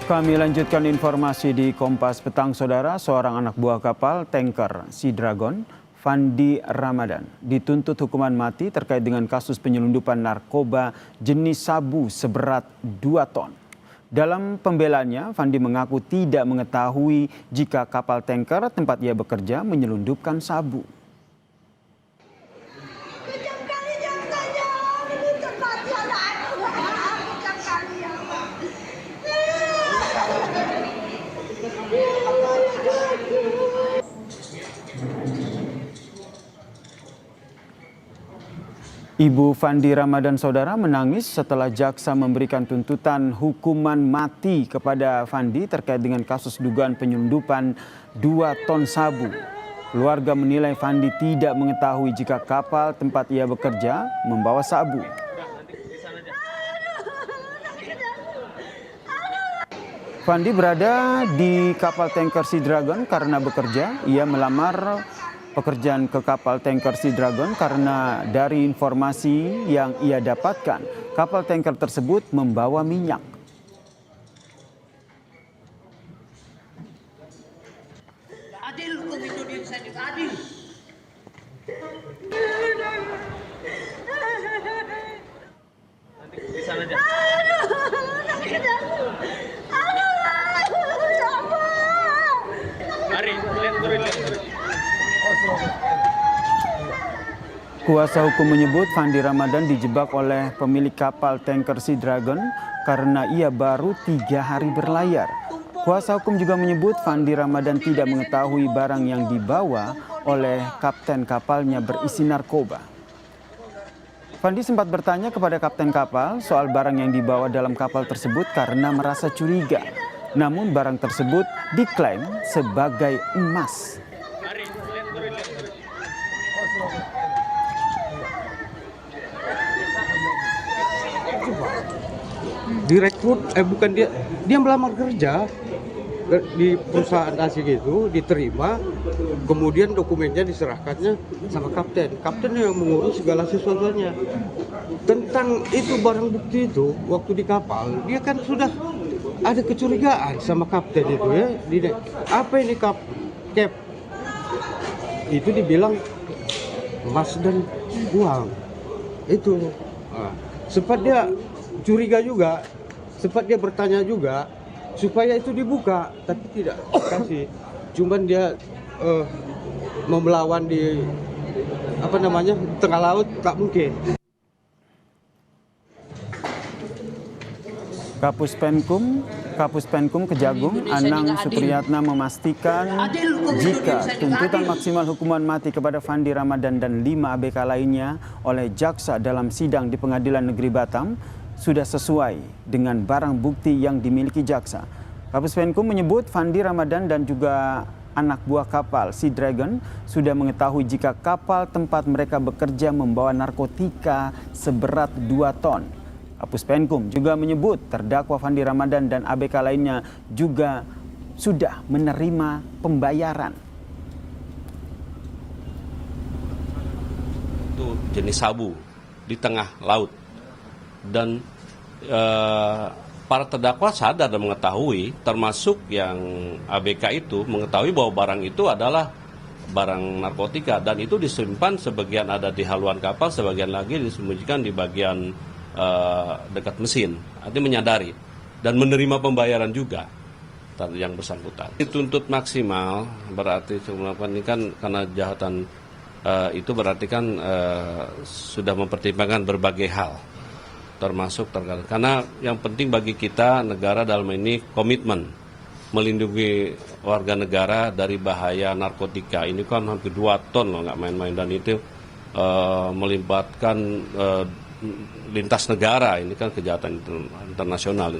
Kami lanjutkan informasi di Kompas Petang, Saudara. Seorang anak buah kapal tanker Sea Dragon, Fandi Ramadan, dituntut hukuman mati terkait dengan kasus penyelundupan narkoba jenis sabu seberat 2 ton. Dalam pembelaannya, Fandi mengaku tidak mengetahui jika kapal tanker tempat ia bekerja menyelundupkan sabu. Ibu Fandi Ramadan, Saudara, menangis setelah jaksa memberikan tuntutan hukuman mati kepada Fandi terkait dengan kasus dugaan penyelundupan 2 ton sabu. Keluarga menilai Fandi tidak mengetahui jika kapal tempat ia bekerja membawa sabu. Fandi berada di kapal tanker Sea Dragon karena bekerja. Ia melamar pekerjaan ke kapal tanker Sea Dragon karena dari informasi yang ia dapatkan, kapal tanker tersebut membawa minyak. Adil hukum Indonesia juga adil. Nanti di sana aja. Kuasa hukum menyebut Fandi Ramadan dijebak oleh pemilik kapal tanker Sea Dragon karena ia baru 3 hari berlayar. Kuasa hukum juga menyebut Fandi Ramadan tidak mengetahui barang yang dibawa oleh kapten kapalnya berisi narkoba. Fandi sempat bertanya kepada kapten kapal soal barang yang dibawa dalam kapal tersebut karena merasa curiga. Namun barang tersebut diklaim sebagai emas. Direkrut, bukan dia melamar kerja di perusahaan asing itu, diterima, kemudian dokumennya diserahkannya sama kapten yang mengurus segala sesuatunya. Tentang itu barang bukti itu, waktu di kapal, dia kan sudah ada kecurigaan sama kapten itu ya. Apa ini cap? Itu dibilang emas dan uang. Itu. Sempat dia curiga juga, sempat dia bertanya juga supaya itu dibuka, tapi tidak dikasih. Cuman dia mau melawan di tengah laut, tak mungkin. Kapus Penkum Kejagung Anang Supriyatna memastikan jika tuntutan maksimal hukuman mati kepada Fandi Ramadan dan 5 ABK lainnya oleh jaksa dalam sidang di Pengadilan Negeri Batam sudah sesuai dengan barang bukti yang dimiliki jaksa. Kapus Penkum menyebut Fandi Ramadan dan juga anak buah kapal Sea Dragon sudah mengetahui jika kapal tempat mereka bekerja membawa narkotika seberat 2 ton. Kapus Penkum juga menyebut terdakwa Fandi Ramadan dan ABK lainnya juga sudah menerima pembayaran. Itu jenis sabu di tengah laut. Dan para terdakwa sadar dan mengetahui, termasuk yang ABK itu mengetahui bahwa barang itu adalah barang narkotika dan itu disimpan, sebagian ada di haluan kapal, sebagian lagi disembunyikan di bagian dekat mesin. Artinya menyadari dan menerima pembayaran juga yang bersangkutan. Dituntut maksimal berarti melakukan ini kan karena kejahatan itu berarti kan sudah mempertimbangkan berbagai hal, termasuk karena yang penting bagi kita negara dalam ini komitmen melindungi warga negara dari bahaya narkotika. Ini kan hampir 2 ton loh, nggak main-main, dan itu melibatkan lintas negara. Ini kan kejahatan internasional.